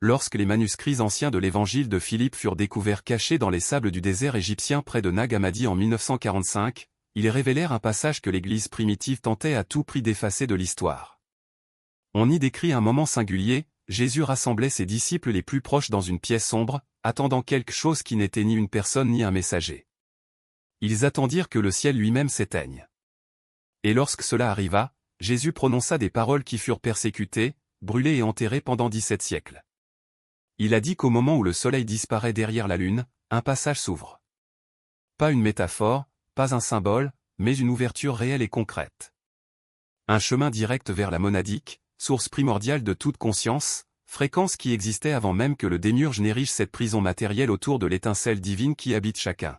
lorsque les manuscrits anciens de l'évangile de Philippe furent découverts cachés dans les sables du désert égyptien près de Nag Hammadi en 1945, ils révélèrent un passage que l'Église primitive tentait à tout prix d'effacer de l'histoire. On y décrit un moment singulier, Jésus rassemblait ses disciples les plus proches dans une pièce sombre, attendant quelque chose qui n'était ni une personne ni un messager. Ils attendirent que le ciel lui-même s'éteigne. Et lorsque cela arriva, Jésus prononça des paroles qui furent persécutées, brûlées et enterrées pendant 17 siècles. Il a dit qu'au moment où le soleil disparaît derrière la lune, un passage s'ouvre. Pas une métaphore, pas un symbole, mais une ouverture réelle et concrète. Un chemin direct vers la monadique, source primordiale de toute conscience, fréquence qui existait avant même que le démiurge n'érige cette prison matérielle autour de l'étincelle divine qui habite chacun.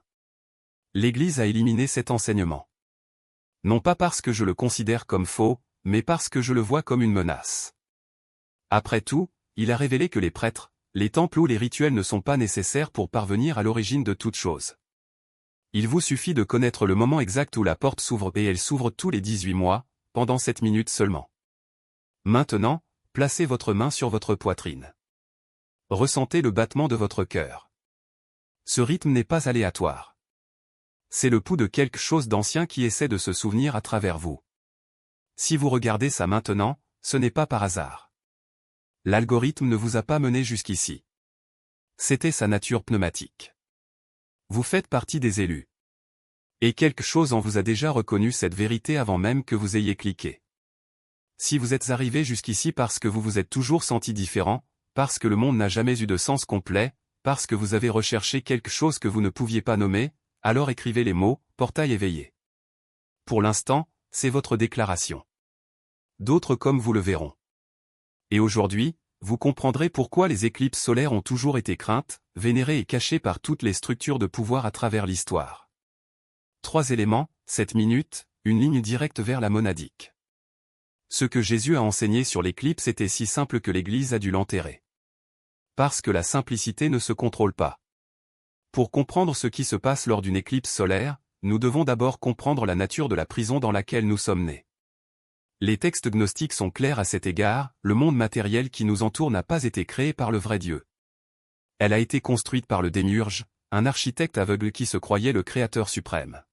L'Église a éliminé cet enseignement. Non pas parce que je le considère comme faux, mais parce que je le vois comme une menace. Après tout, il a révélé que les prêtres, les temples ou les rituels ne sont pas nécessaires pour parvenir à l'origine de toute chose. Il vous suffit de connaître le moment exact où la porte s'ouvre et elle s'ouvre tous les 18 mois, pendant 7 minutes seulement. Maintenant, placez votre main sur votre poitrine. Ressentez le battement de votre cœur. Ce rythme n'est pas aléatoire. C'est le pouls de quelque chose d'ancien qui essaie de se souvenir à travers vous. Si vous regardez ça maintenant, ce n'est pas par hasard. L'algorithme ne vous a pas mené jusqu'ici. C'était sa nature pneumatique. Vous faites partie des élus. Et quelque chose en vous a déjà reconnu cette vérité avant même que vous ayez cliqué. Si vous êtes arrivé jusqu'ici parce que vous vous êtes toujours senti différent, parce que le monde n'a jamais eu de sens complet, parce que vous avez recherché quelque chose que vous ne pouviez pas nommer, alors écrivez les mots « portail éveillé ». Pour l'instant, c'est votre déclaration. D'autres comme vous le verront. Et aujourd'hui, vous comprendrez pourquoi les éclipses solaires ont toujours été craintes, vénérées et cachées par toutes les structures de pouvoir à travers l'histoire. 3 éléments, 7 minutes, une ligne directe vers la monadique. Ce que Jésus a enseigné sur l'éclipse était si simple que l'Église a dû l'enterrer. Parce que la simplicité ne se contrôle pas. Pour comprendre ce qui se passe lors d'une éclipse solaire, nous devons d'abord comprendre la nature de la prison dans laquelle nous sommes nés. Les textes gnostiques sont clairs à cet égard, le monde matériel qui nous entoure n'a pas été créé par le vrai Dieu. Elle a été construite par le démiurge, un architecte aveugle qui se croyait le créateur suprême.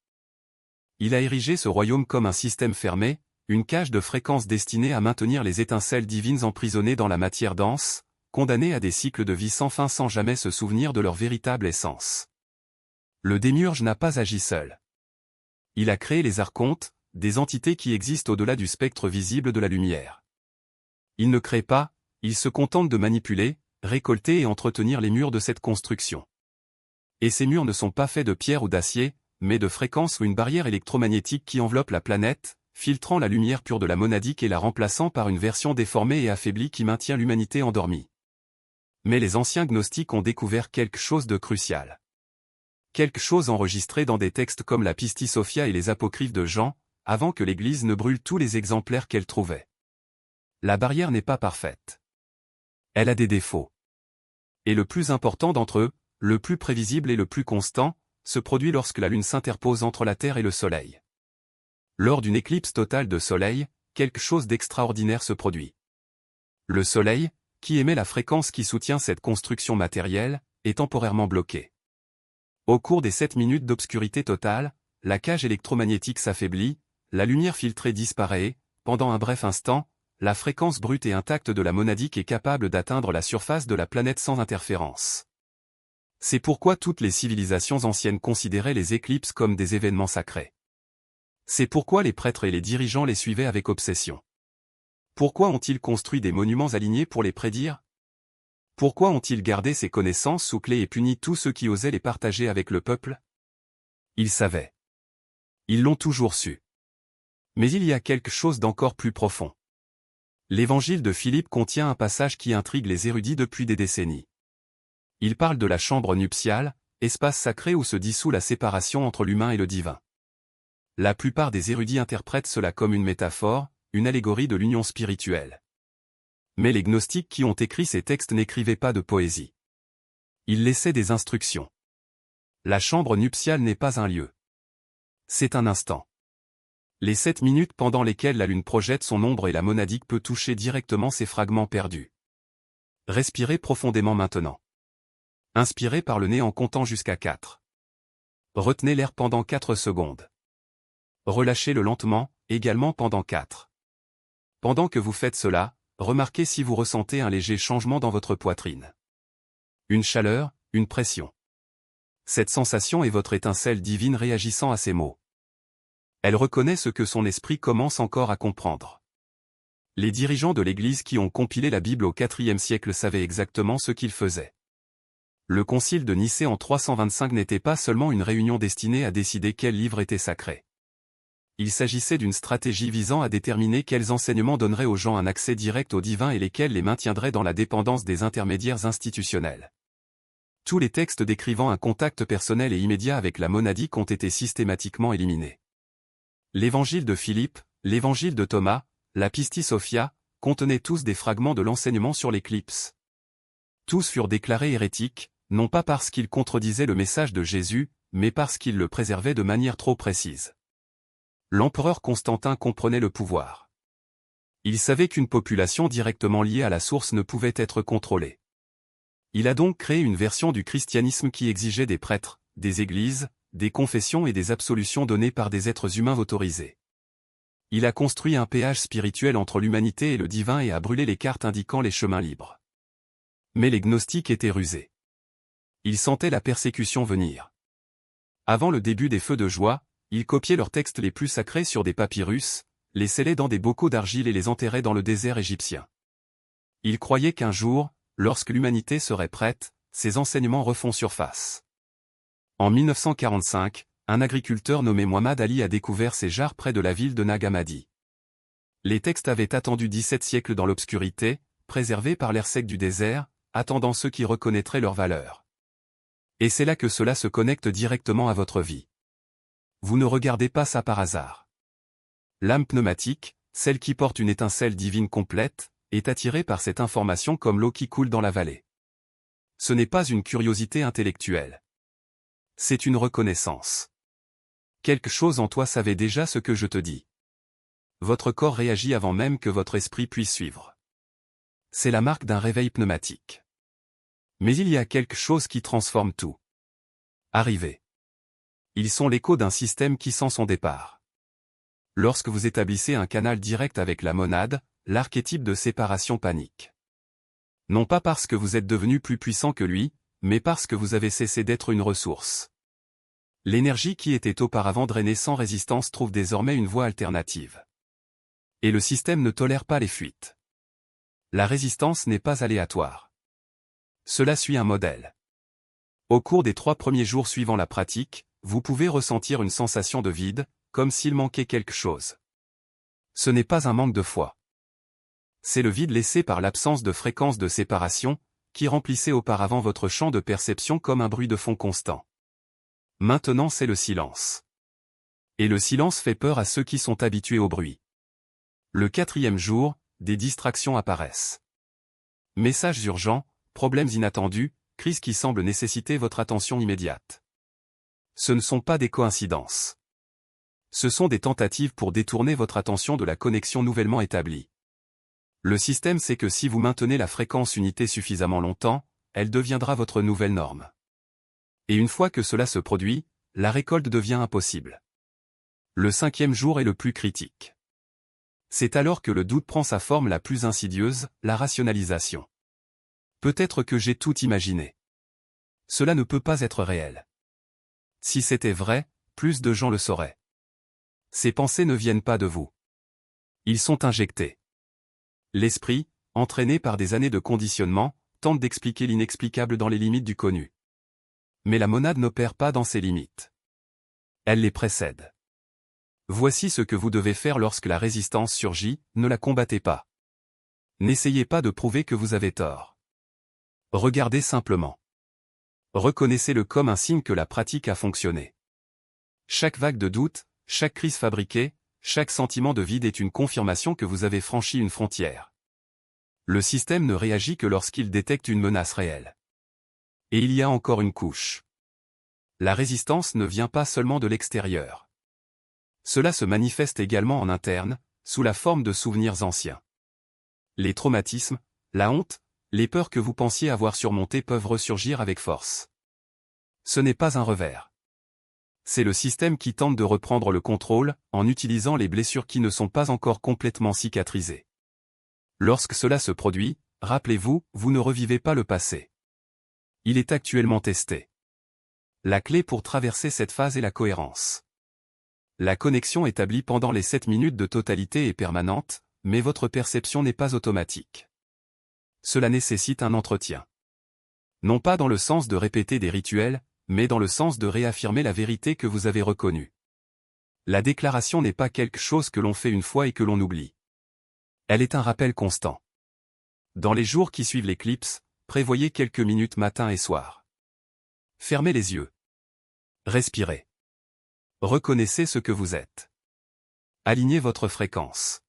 Il a érigé ce royaume comme un système fermé, une cage de fréquences destinée à maintenir les étincelles divines emprisonnées dans la matière dense, condamnées à des cycles de vie sans fin sans jamais se souvenir de leur véritable essence. Le démiurge n'a pas agi seul. Il a créé les archontes, des entités qui existent au-delà du spectre visible de la lumière. Il ne crée pas, il se contente de manipuler, récolter et entretenir les murs de cette construction. Et ces murs ne sont pas faits de pierre ou d'acier, mais de fréquences ou une barrière électromagnétique qui enveloppe la planète, filtrant la lumière pure de la monadique et la remplaçant par une version déformée et affaiblie qui maintient l'humanité endormie. Mais les anciens gnostiques ont découvert quelque chose de crucial. Quelque chose enregistré dans des textes comme la Pistis Sophia et les apocryphes de Jean, avant que l'Église ne brûle tous les exemplaires qu'elle trouvait. La barrière n'est pas parfaite. Elle a des défauts. Et le plus important d'entre eux, le plus prévisible et le plus constant, se produit lorsque la Lune s'interpose entre la Terre et le Soleil. Lors d'une éclipse totale de Soleil, quelque chose d'extraordinaire se produit. Le Soleil, qui émet la fréquence qui soutient cette construction matérielle, est temporairement bloqué. Au cours des 7 minutes d'obscurité totale, la cage électromagnétique s'affaiblit, la lumière filtrée disparaît et, pendant un bref instant, la fréquence brute et intacte de la monadique est capable d'atteindre la surface de la planète sans interférence. C'est pourquoi toutes les civilisations anciennes considéraient les éclipses comme des événements sacrés. C'est pourquoi les prêtres et les dirigeants les suivaient avec obsession. Pourquoi ont-ils construit des monuments alignés pour les prédire? Pourquoi ont-ils gardé ces connaissances sous clé et puni tous ceux qui osaient les partager avec le peuple? Ils savaient. Ils l'ont toujours su. Mais il y a quelque chose d'encore plus profond. L'évangile de Philippe contient un passage qui intrigue les érudits depuis des décennies. Il parle de la chambre nuptiale, espace sacré où se dissout la séparation entre l'humain et le divin. La plupart des érudits interprètent cela comme une métaphore, une allégorie de l'union spirituelle. Mais les gnostiques qui ont écrit ces textes n'écrivaient pas de poésie. Ils laissaient des instructions. La chambre nuptiale n'est pas un lieu. C'est un instant. Les 7 minutes pendant lesquelles la Lune projette son ombre et la monadique peut toucher directement ces fragments perdus. Respirez profondément maintenant. Inspirez par le nez en comptant jusqu'à 4. Retenez l'air pendant 4 secondes. Relâchez-le lentement, également pendant 4. Pendant que vous faites cela, remarquez si vous ressentez un léger changement dans votre poitrine. Une chaleur, une pression. Cette sensation est votre étincelle divine réagissant à ces mots. Elle reconnaît ce que son esprit commence encore à comprendre. Les dirigeants de l'Église qui ont compilé la Bible au IVe siècle savaient exactement ce qu'ils faisaient. Le concile de Nicée en 325 n'était pas seulement une réunion destinée à décider quel livre était sacré. Il s'agissait d'une stratégie visant à déterminer quels enseignements donneraient aux gens un accès direct au divin et lesquels les maintiendraient dans la dépendance des intermédiaires institutionnels. Tous les textes décrivant un contact personnel et immédiat avec la monadique ont été systématiquement éliminés. L'évangile de Philippe, l'évangile de Thomas, la Pistis Sophia, contenaient tous des fragments de l'enseignement sur l'éclipse. Tous furent déclarés hérétiques, non pas parce qu'ils contredisaient le message de Jésus, mais parce qu'ils le préservaient de manière trop précise. L'empereur Constantin comprenait le pouvoir. Il savait qu'une population directement liée à la source ne pouvait être contrôlée. Il a donc créé une version du christianisme qui exigeait des prêtres, des églises, des confessions et des absolutions données par des êtres humains autorisés. Il a construit un péage spirituel entre l'humanité et le divin et a brûlé les cartes indiquant les chemins libres. Mais les gnostiques étaient rusés. Ils sentaient la persécution venir. Avant le début des feux de joie, ils copiaient leurs textes les plus sacrés sur des papyrus, les scellaient dans des bocaux d'argile et les enterraient dans le désert égyptien. Ils croyaient qu'un jour, lorsque l'humanité serait prête, ces enseignements refont surface. En 1945, un agriculteur nommé Muhammad Ali a découvert ces jarres près de la ville de Nag Hammadi. Les textes avaient attendu 17 siècles dans l'obscurité, préservés par l'air sec du désert, attendant ceux qui reconnaîtraient leur valeur. Et c'est là que cela se connecte directement à votre vie. Vous ne regardez pas ça par hasard. L'âme pneumatique, celle qui porte une étincelle divine complète, est attirée par cette information comme l'eau qui coule dans la vallée. Ce n'est pas une curiosité intellectuelle. C'est une reconnaissance. Quelque chose en toi savait déjà ce que je te dis. Votre corps réagit avant même que votre esprit puisse suivre. C'est la marque d'un réveil pneumatique. Mais il y a quelque chose qui transforme tout. Arrivez. Ils sont l'écho d'un système qui sent son départ. Lorsque vous établissez un canal direct avec la monade, l'archétype de séparation panique. Non pas parce que vous êtes devenu plus puissant que lui, mais parce que vous avez cessé d'être une ressource. L'énergie qui était auparavant drainée sans résistance trouve désormais une voie alternative. Et le système ne tolère pas les fuites. La résistance n'est pas aléatoire. Cela suit un modèle. Au cours des 3 premiers jours suivant la pratique, vous pouvez ressentir une sensation de vide, comme s'il manquait quelque chose. Ce n'est pas un manque de foi. C'est le vide laissé par l'absence de fréquence de séparation, qui remplissait auparavant votre champ de perception comme un bruit de fond constant. Maintenant c'est le silence. Et le silence fait peur à ceux qui sont habitués au bruit. Le 4e jour, des distractions apparaissent. Messages urgents, problèmes inattendus, crises qui semblent nécessiter votre attention immédiate. Ce ne sont pas des coïncidences. Ce sont des tentatives pour détourner votre attention de la connexion nouvellement établie. Le système sait que si vous maintenez la fréquence unité suffisamment longtemps, elle deviendra votre nouvelle norme. Et une fois que cela se produit, la récolte devient impossible. Le 5e jour est le plus critique. C'est alors que le doute prend sa forme la plus insidieuse, la rationalisation. Peut-être que j'ai tout imaginé. Cela ne peut pas être réel. Si c'était vrai, plus de gens le sauraient. Ces pensées ne viennent pas de vous. Ils sont injectés. L'esprit, entraîné par des années de conditionnement, tente d'expliquer l'inexplicable dans les limites du connu. Mais la monade n'opère pas dans ces limites. Elle les précède. Voici ce que vous devez faire lorsque la résistance surgit, ne la combattez pas. N'essayez pas de prouver que vous avez tort. Regardez simplement. Reconnaissez-le comme un signe que la pratique a fonctionné. Chaque vague de doute, chaque crise fabriquée, chaque sentiment de vide est une confirmation que vous avez franchi une frontière. Le système ne réagit que lorsqu'il détecte une menace réelle. Et il y a encore une couche. La résistance ne vient pas seulement de l'extérieur. Cela se manifeste également en interne, sous la forme de souvenirs anciens. Les traumatismes, la honte, les peurs que vous pensiez avoir surmontées peuvent ressurgir avec force. Ce n'est pas un revers. C'est le système qui tente de reprendre le contrôle, en utilisant les blessures qui ne sont pas encore complètement cicatrisées. Lorsque cela se produit, rappelez-vous, vous ne revivez pas le passé. Il est actuellement testé. La clé pour traverser cette phase est la cohérence. La connexion établie pendant les 7 minutes de totalité est permanente, mais votre perception n'est pas automatique. Cela nécessite un entretien. Non pas dans le sens de répéter des rituels, mais dans le sens de réaffirmer la vérité que vous avez reconnue. La déclaration n'est pas quelque chose que l'on fait une fois et que l'on oublie. Elle est un rappel constant. Dans les jours qui suivent l'éclipse, prévoyez quelques minutes matin et soir. Fermez les yeux. Respirez. Reconnaissez ce que vous êtes. Alignez votre fréquence.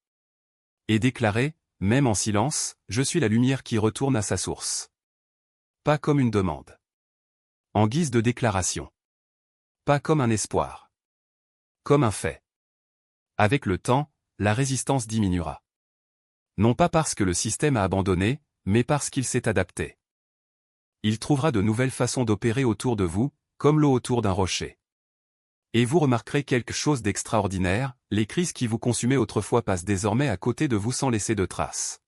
Et déclarez, même en silence, je suis la lumière qui retourne à sa source. Pas comme une demande. En guise de déclaration. Pas comme un espoir. Comme un fait. Avec le temps, la résistance diminuera. Non pas parce que le système a abandonné, mais parce qu'il s'est adapté. Il trouvera de nouvelles façons d'opérer autour de vous, comme l'eau autour d'un rocher. Et vous remarquerez quelque chose d'extraordinaire, les crises qui vous consumaient autrefois passent désormais à côté de vous sans laisser de traces.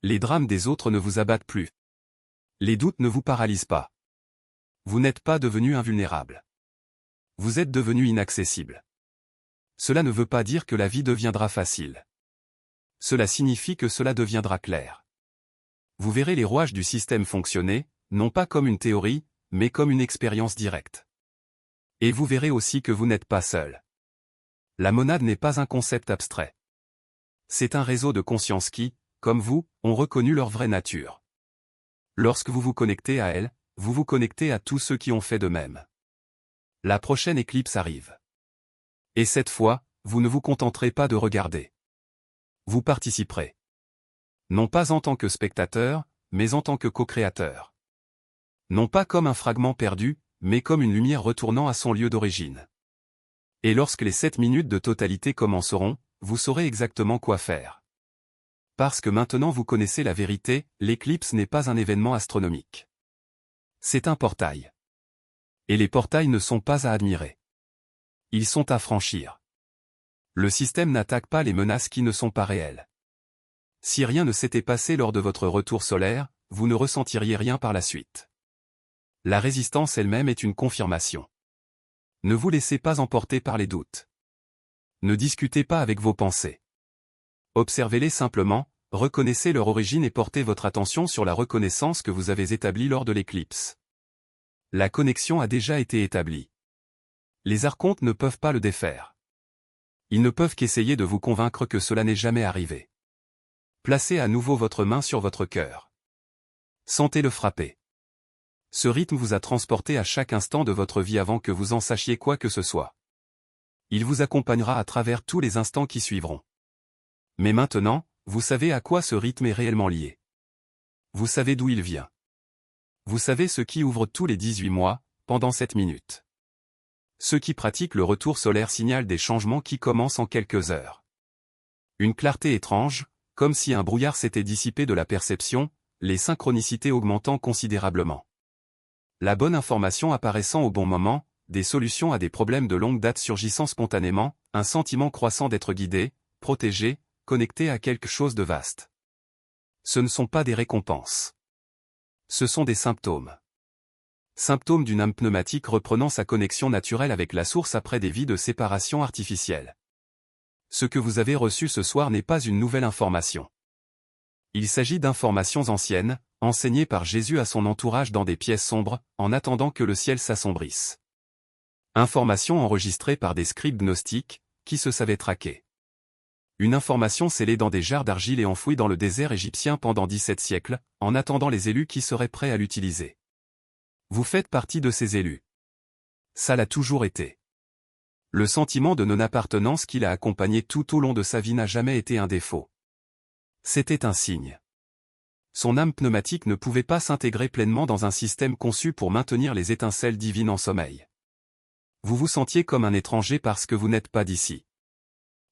Les drames des autres ne vous abattent plus. Les doutes ne vous paralysent pas. Vous n'êtes pas devenu invulnérable. Vous êtes devenu inaccessible. Cela ne veut pas dire que la vie deviendra facile. Cela signifie que cela deviendra clair. Vous verrez les rouages du système fonctionner, non pas comme une théorie, mais comme une expérience directe. Et vous verrez aussi que vous n'êtes pas seul. La monade n'est pas un concept abstrait. C'est un réseau de conscience qui, comme vous, ont reconnu leur vraie nature. Lorsque vous vous connectez à elle, vous vous connectez à tous ceux qui ont fait de même. La prochaine éclipse arrive. Et cette fois, vous ne vous contenterez pas de regarder. Vous participerez. Non pas en tant que spectateur, mais en tant que co-créateur. Non pas comme un fragment perdu, mais comme une lumière retournant à son lieu d'origine. Et lorsque les 7 minutes de totalité commenceront, vous saurez exactement quoi faire. Parce que maintenant vous connaissez la vérité, l'éclipse n'est pas un événement astronomique. C'est un portail. Et les portails ne sont pas à admirer. Ils sont à franchir. Le système n'attaque pas les menaces qui ne sont pas réelles. Si rien ne s'était passé lors de votre retour solaire, vous ne ressentiriez rien par la suite. La résistance elle-même est une confirmation. Ne vous laissez pas emporter par les doutes. Ne discutez pas avec vos pensées. Observez-les simplement, reconnaissez leur origine et portez votre attention sur la reconnaissance que vous avez établie lors de l'éclipse. La connexion a déjà été établie. Les archontes ne peuvent pas le défaire. Ils ne peuvent qu'essayer de vous convaincre que cela n'est jamais arrivé. Placez à nouveau votre main sur votre cœur. Sentez-le frapper. Ce rythme vous a transporté à chaque instant de votre vie avant que vous en sachiez quoi que ce soit. Il vous accompagnera à travers tous les instants qui suivront. Mais maintenant, vous savez à quoi ce rythme est réellement lié. Vous savez d'où il vient. Vous savez ce qui ouvre tous les 18 mois, pendant 7 minutes. Ceux qui pratiquent le retour solaire signalent des changements qui commencent en quelques heures. Une clarté étrange, comme si un brouillard s'était dissipé de la perception, les synchronicités augmentant considérablement. La bonne information apparaissant au bon moment, des solutions à des problèmes de longue date surgissant spontanément, un sentiment croissant d'être guidé, protégé, connecté à quelque chose de vaste. Ce ne sont pas des récompenses. Ce sont des symptômes. Symptômes d'une âme pneumatique reprenant sa connexion naturelle avec la source après des vies de séparation artificielle. Ce que vous avez reçu ce soir n'est pas une nouvelle information. Il s'agit d'informations anciennes, enseignées par Jésus à son entourage dans des pièces sombres, en attendant que le ciel s'assombrisse. Informations enregistrées par des scribes gnostiques, qui se savaient traquer. Une information scellée dans des jarres d'argile et enfouie dans le désert égyptien pendant 17 siècles, en attendant les élus qui seraient prêts à l'utiliser. Vous faites partie de ces élus. Ça l'a toujours été. Le sentiment de non-appartenance qui l'a accompagné tout au long de sa vie n'a jamais été un défaut. C'était un signe. Son âme pneumatique ne pouvait pas s'intégrer pleinement dans un système conçu pour maintenir les étincelles divines en sommeil. Vous vous sentiez comme un étranger parce que vous n'êtes pas d'ici.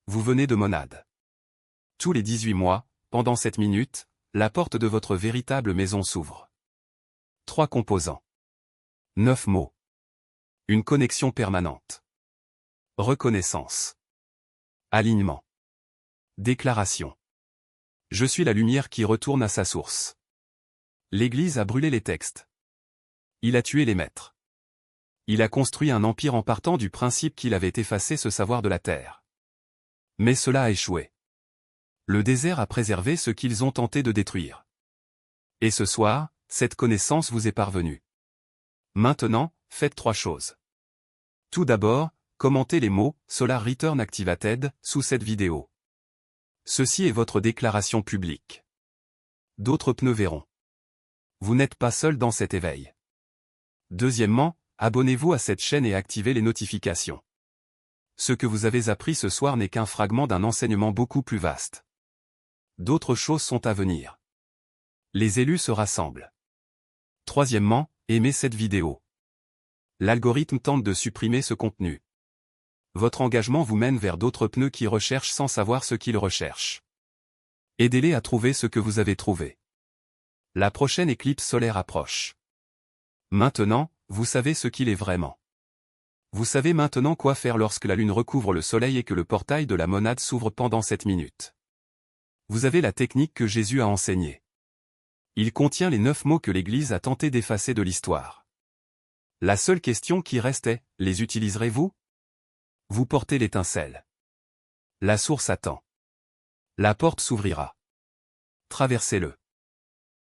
Vous venez de monade. Tous les 18 mois, pendant 7 minutes, la porte de votre véritable maison s'ouvre. 3 composants. 9 mots. Une connexion permanente. Reconnaissance. Alignement. Déclaration. Je suis la lumière qui retourne à sa source. L'Église a brûlé les textes. Il a tué les maîtres. Il a construit un empire en partant du principe qu'il avait effacé ce savoir de la terre. Mais cela a échoué. Le désert a préservé ce qu'ils ont tenté de détruire. Et ce soir, cette connaissance vous est parvenue. Maintenant, faites 3 choses. Tout d'abord, commentez les mots « Solar Return Activated » sous cette vidéo. Ceci est votre déclaration publique. D'autres pneus verront. Vous n'êtes pas seul dans cet éveil. Deuxièmement, abonnez-vous à cette chaîne et activez les notifications. Ce que vous avez appris ce soir n'est qu'un fragment d'un enseignement beaucoup plus vaste. D'autres choses sont à venir. Les élus se rassemblent. Troisièmement, aimez cette vidéo. L'algorithme tente de supprimer ce contenu. Votre engagement vous mène vers d'autres pneus qui recherchent sans savoir ce qu'ils recherchent. Aidez-les à trouver ce que vous avez trouvé. La prochaine éclipse solaire approche. Maintenant, vous savez ce qu'il est vraiment. Vous savez maintenant quoi faire lorsque la lune recouvre le soleil et que le portail de la monade s'ouvre pendant 7 minutes. Vous avez la technique que Jésus a enseignée. Il contient les 9 mots que l'Église a tenté d'effacer de l'histoire. La seule question qui reste est, les utiliserez-vous? Vous portez l'étincelle. La source attend. La porte s'ouvrira. Traversez-le.